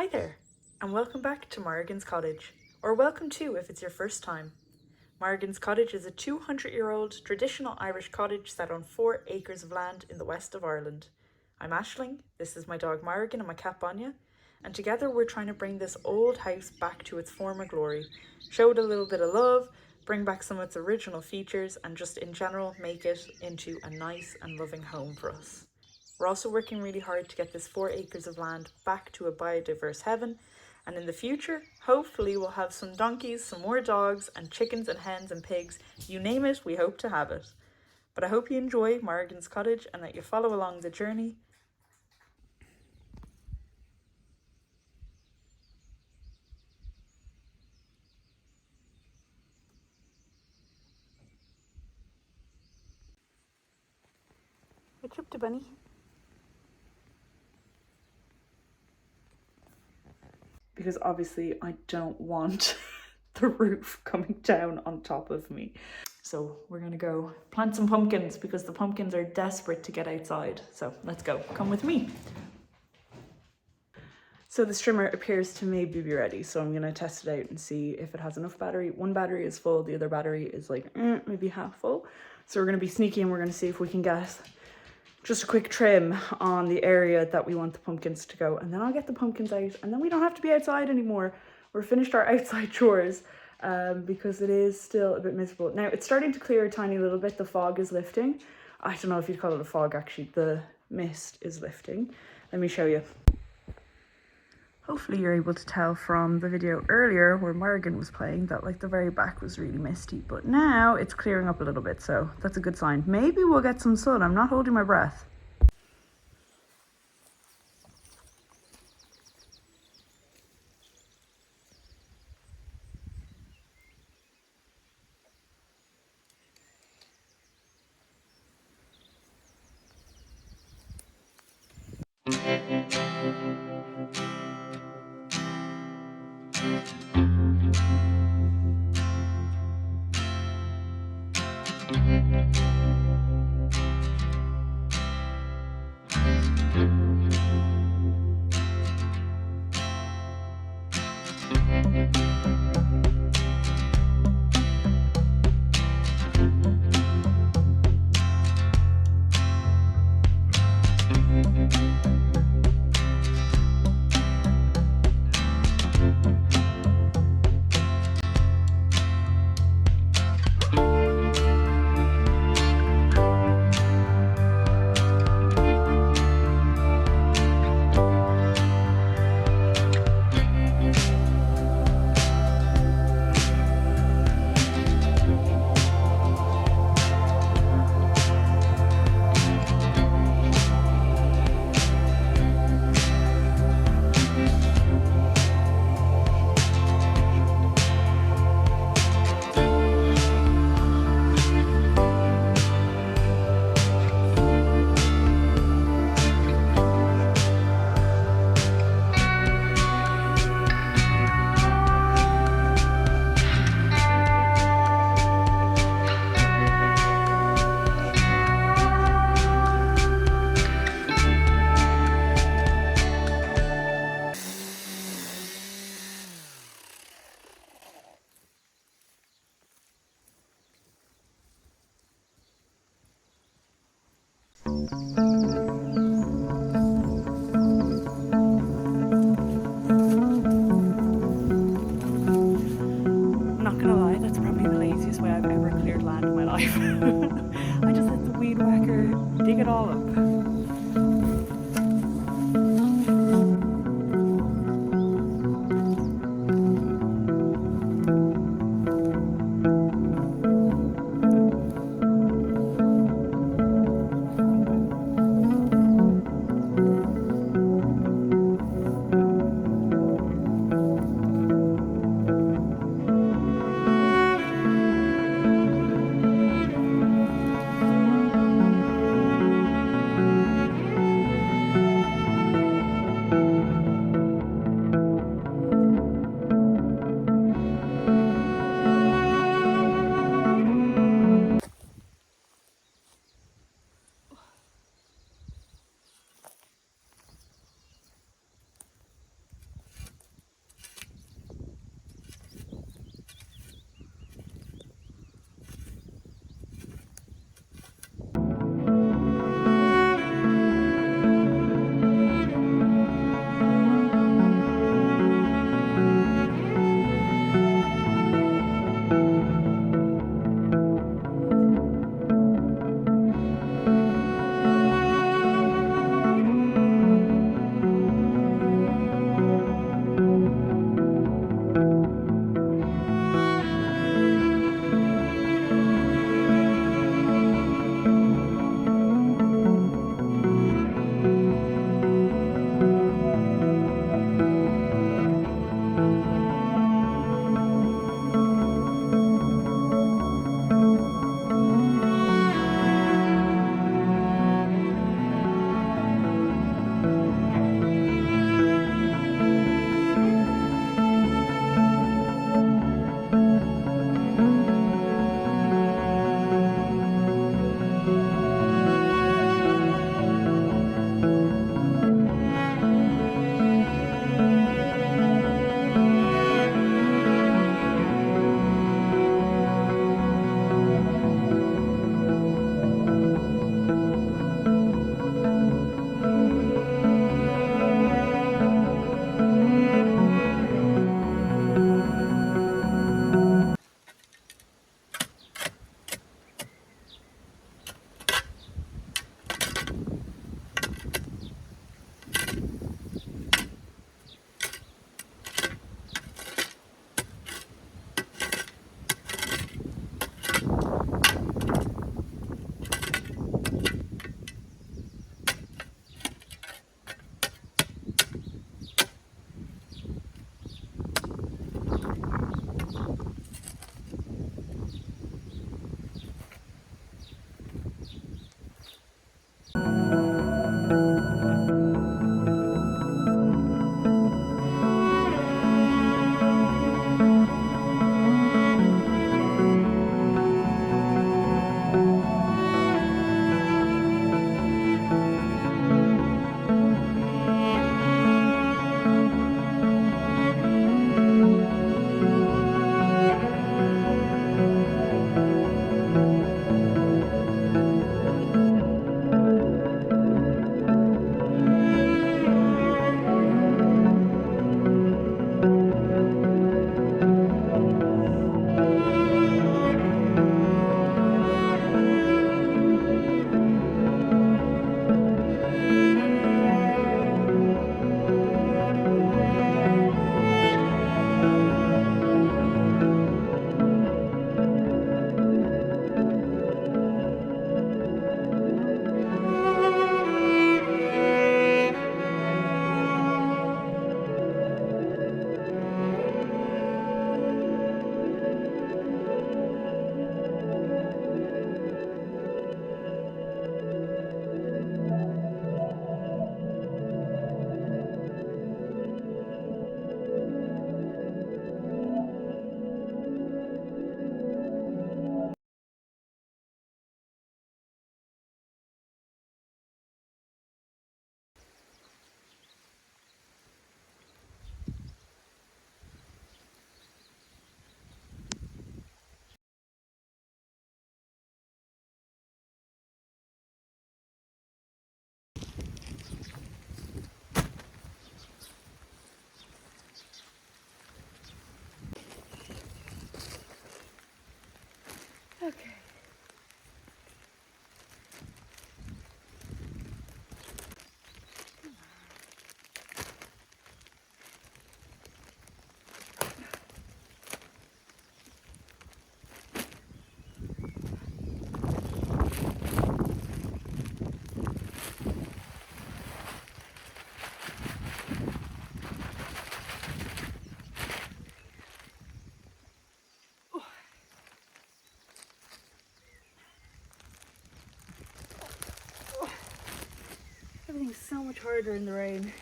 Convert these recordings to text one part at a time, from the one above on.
Hi there, and welcome back to Morrigan's Cottage, or welcome to if it's your first time. Morrigan's Cottage is a 200-year-old traditional Irish cottage set on 4 acres of land in the west of Ireland. I'm Aisling, this is my dog Morrigan and my cat Bonya, and together we're trying to bring this old house back to its former glory, show it a little bit of love, bring back some of its original features, and just in general make it into a nice and loving home for us. We're also working really hard to get this 4 acres of land back to a biodiverse heaven, and in the future, hopefully we'll have some donkeys, some more dogs, and chickens and hens and pigs. You name it, we hope to have it. But I hope you enjoy Morrigan's Cottage and that you follow along the journey. What's up to Bunny? Because obviously I don't want the roof coming down on top of me. So we're gonna go plant some pumpkins because the pumpkins are desperate to get outside. So let's go, come with me. So the strimmer appears to maybe be ready. So I'm gonna test it out and see if it has enough battery. One battery is full, the other battery is like maybe half full. So we're gonna be sneaky and we're gonna see if we can get just a quick trim on the area that we want the pumpkins to go, and then I'll get the pumpkins out and then we don't have to be outside anymore. We're finished our outside chores because it is still a bit miserable. Now it's starting to clear a tiny little bit. The fog is lifting. I don't know if you'd call it a fog actually. The mist is lifting. Let me show you. Hopefully you're able to tell from the video earlier where Morrigan was playing that like the very back was really misty, but now it's clearing up a little bit, so that's a good sign. Maybe we'll get some sun. I'm not holding my breath. I'm not gonna lie, that's probably the laziest way I've ever cleared land in my life. I just let the weed whacker dig it all up. harder in the rain.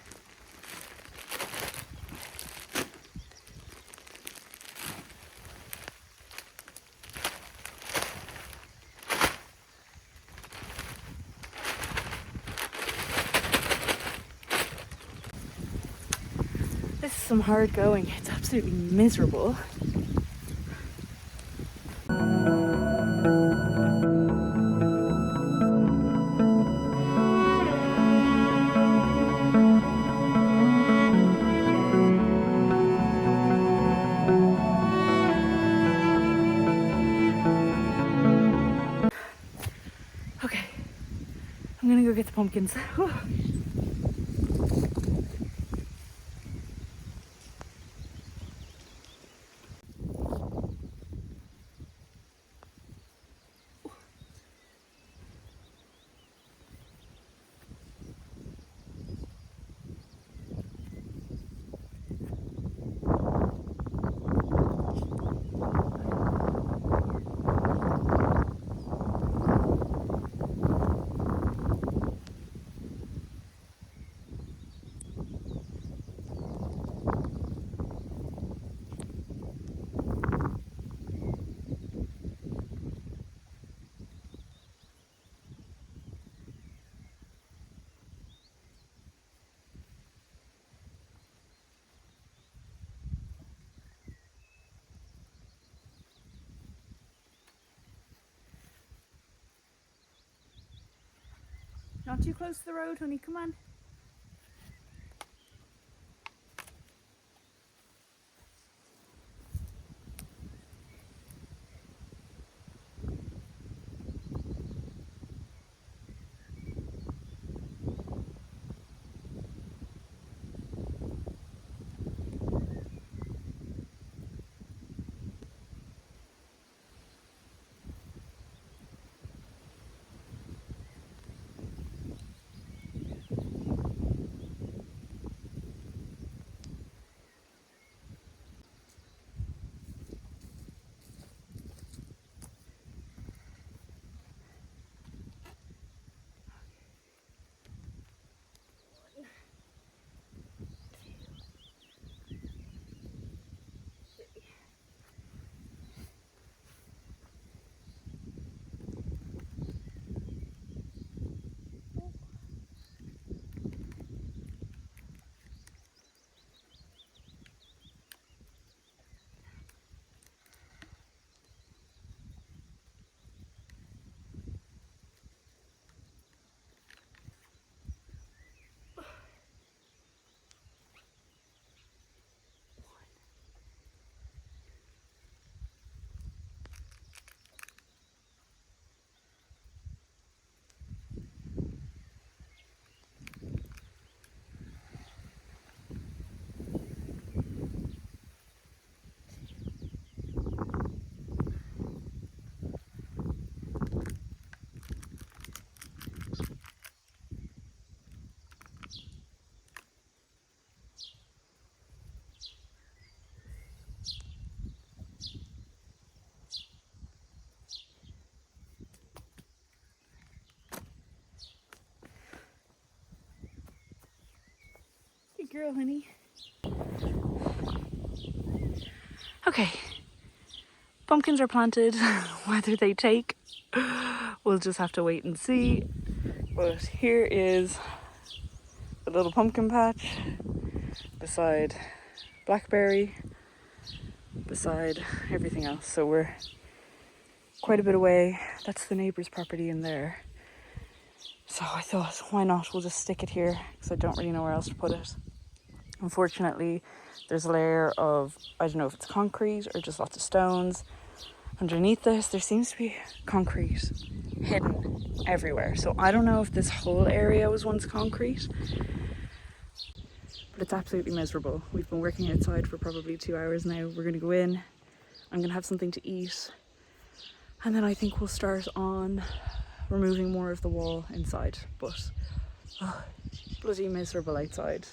This is some hard going. It's absolutely miserable. Okay, I'm gonna go get the pumpkins. Whew. Not too close to the road, honey, come on. Good girl, honey. Okay, pumpkins are planted. Whether they take, we'll just have to wait and see. But here is a little pumpkin patch beside blackberry, beside everything else. So we're quite a bit away. That's the neighbour's property in there. So I thought, why not? We'll just stick it here because I don't really know where else to put it. Unfortunately, there's a layer of, I don't know if it's concrete or just lots of stones. Underneath this, there seems to be concrete hidden everywhere. So I don't know if this whole area was once concrete, but it's absolutely miserable. We've been working outside for probably 2 hours now. We're going to go in. I'm going to have something to eat. And then I think we'll start on removing more of the wall inside. But bloody miserable outside.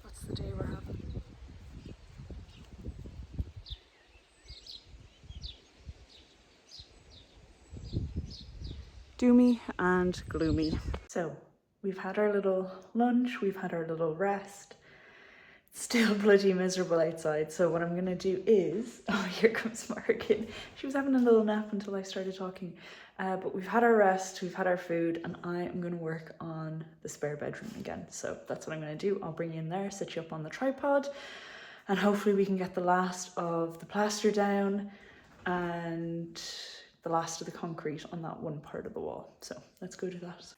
That's the day we're having. Doomy and gloomy. So we've had our little lunch, we've had our little rest. It's still bloody miserable outside, so what I'm gonna do is, oh, here comes Morrigan. She was having a little nap until I started talking. But we've had our rest, we've had our food, and I am gonna work on the spare bedroom again. So that's what I'm gonna do. I'll bring you in there, set you up on the tripod, and hopefully we can get the last of the plaster down and the last of the concrete on that one part of the wall. So let's go do that.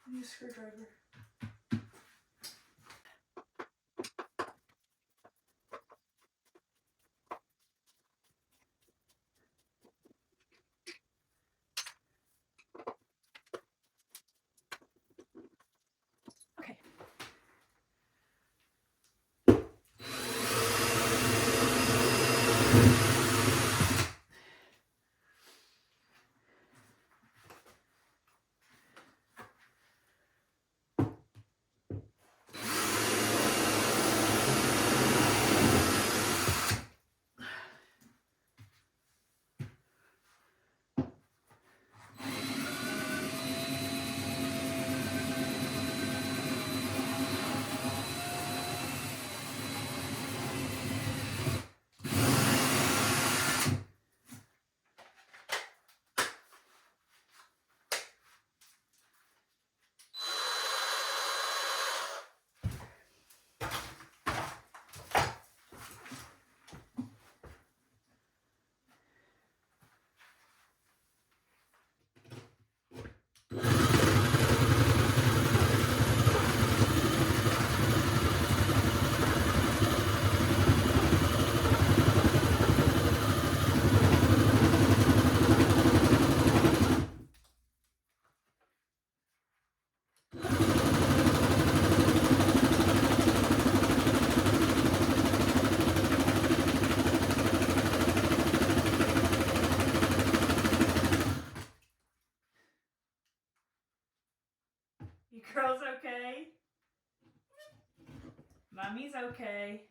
Use a screwdriver. Okay. You girls okay? Mommy's okay.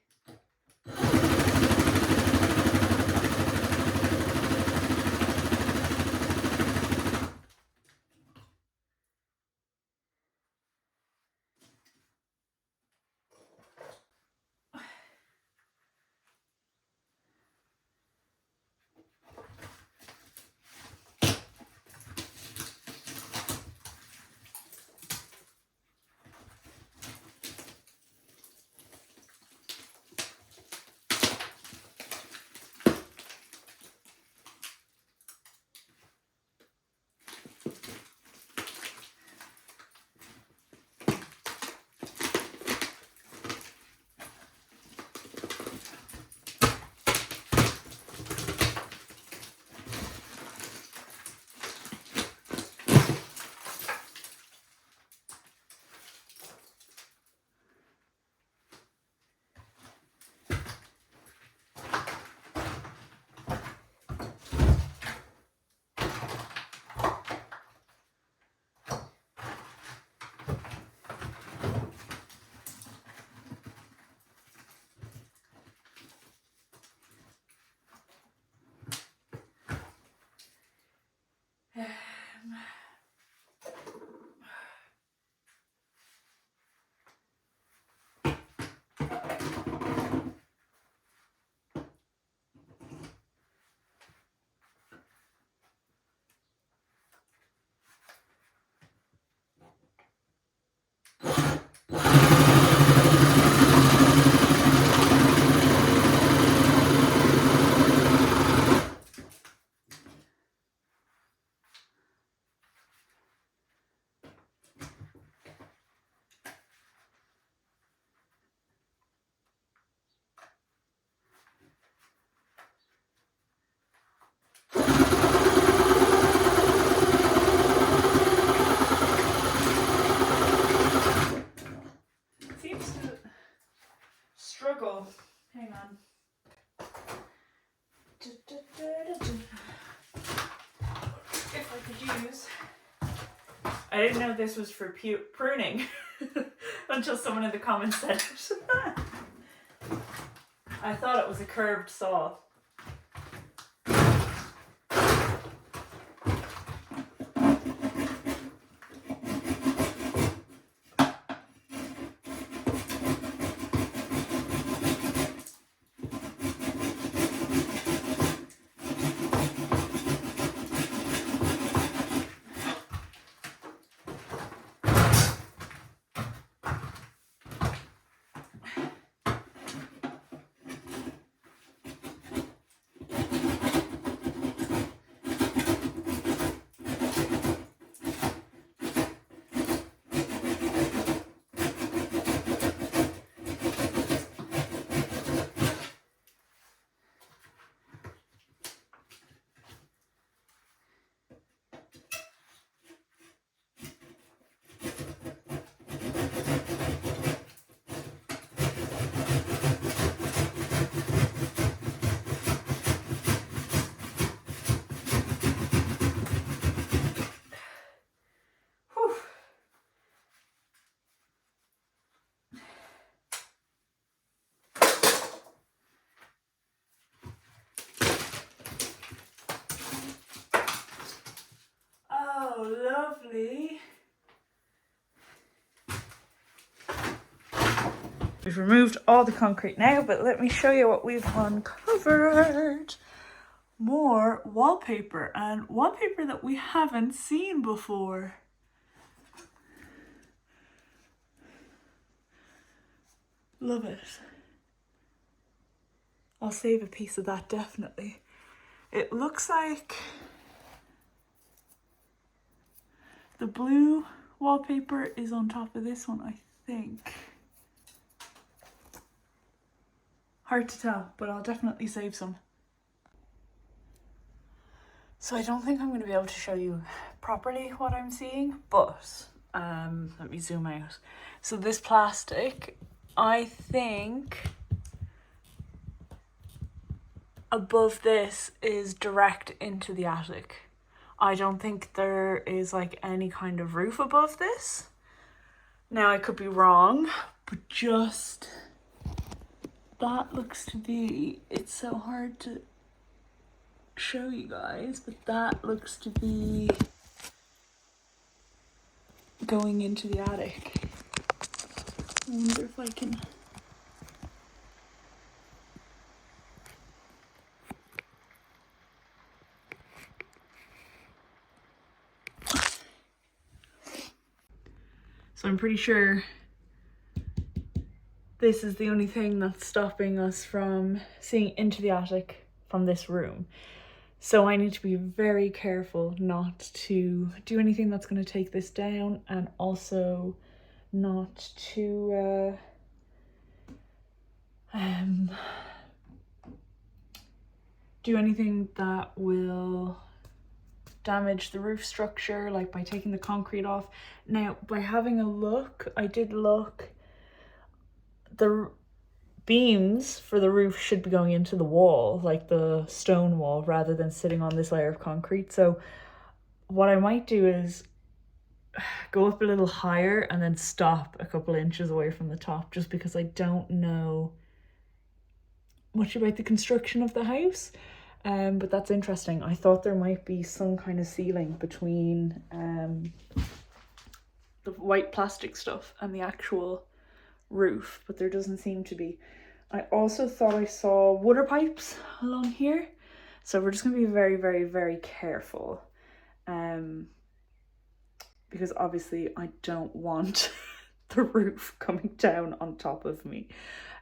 I didn't know this was for pruning until someone in the comments said it. I thought it was a curved saw. Oh, lovely. We've removed all the concrete now, but let me show you what we've uncovered. More wallpaper, and wallpaper that we haven't seen before. Love it. I'll save a piece of that definitely. It looks like the blue wallpaper is on top of this one, I think. Hard to tell, but I'll definitely save some. So I don't think I'm going to be able to show you properly what I'm seeing, but let me zoom out. So this plastic, I think above this is direct into the attic. I don't think there is like any kind of roof above this. Now I could be wrong, but just that looks to be, it's so hard to show you guys, but that looks to be going into the attic. I wonder if I can. So I'm pretty sure this is the only thing that's stopping us from seeing into the attic from this room. So I need to be very careful not to do anything that's going to take this down, and also not to do anything that will damage the roof structure, like by taking the concrete off. Now, by having a look, I did look, the beams for the roof should be going into the wall, like the stone wall, rather than sitting on this layer of concrete. So what I might do is go up a little higher and then stop a couple inches away from the top, just because I don't know much about the construction of the house. But that's interesting. I thought there might be some kind of ceiling between the white plastic stuff and the actual roof, but there doesn't seem to be. I also thought I saw water pipes along here, so we're just going to be very, very, very careful, because obviously I don't want the roof coming down on top of me.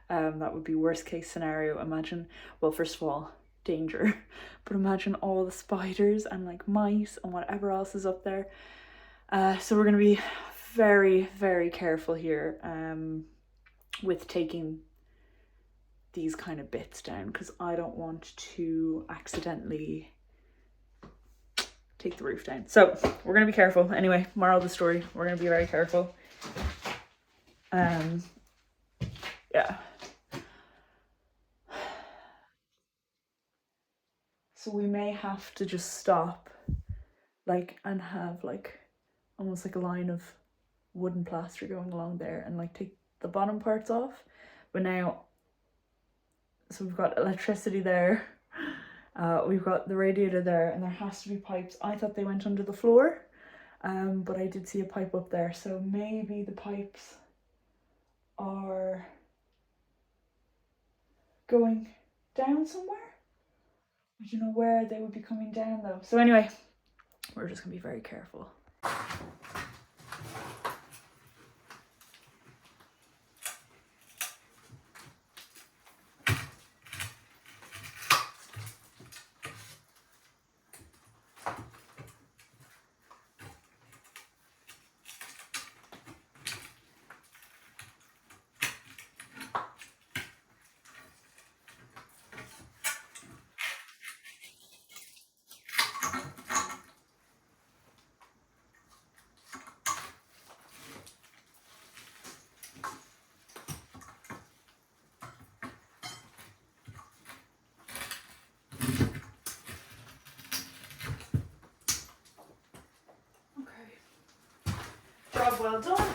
That would be worst case scenario. Imagine, well, first of all, danger, but imagine all the spiders and like mice and whatever else is up there. So we're going to be very, very careful here with taking these kind of bits down, because I don't want to accidentally take the roof down. So we're going to be careful. Anyway, moral of the story, we're going to be very careful. Yeah. So we may have to just stop, like, and have like almost like a line of wooden plaster going along there, and like take the bottom parts off. But now, so we've got electricity there, we've got the radiator there, and there has to be pipes. I thought they went under the floor, but I did see a pipe up there, so maybe the pipes are going down somewhere. I don't know where they would be coming down though. So anyway, we're just gonna be very careful. Job well done.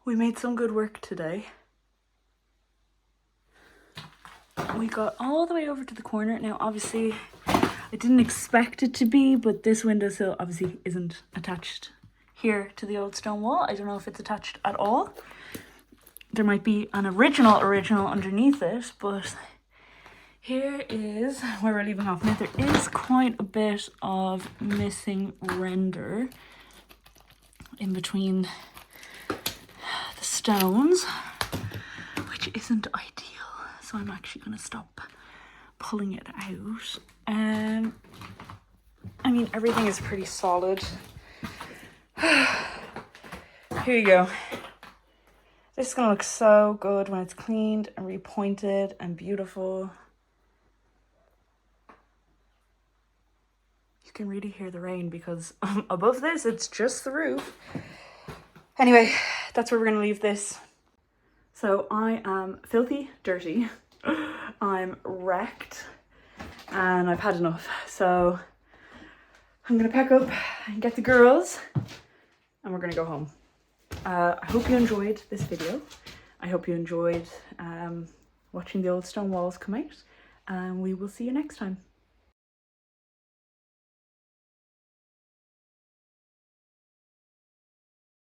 We made some good work today. We got all the way over to the corner. Now, obviously, I didn't expect it to be, but this windowsill obviously isn't attached here to the old stone wall. I don't know if it's attached at all. There might be an original underneath it, but here is where we're leaving off. Now, there is quite a bit of missing render in between the stones, which isn't ideal. So I'm actually going to stop pulling it out. I mean, everything is pretty solid. Here you go. This is going to look so good when it's cleaned and repointed and beautiful. You can really hear the rain because above this, it's just the roof. Anyway, that's where we're going to leave this. So I am filthy, dirty. I'm wrecked and I've had enough. So I'm going to pack up and get the girls and we're going to go home. I hope you enjoyed this video. I hope you enjoyed watching the old stone walls come out, and we will see you next time.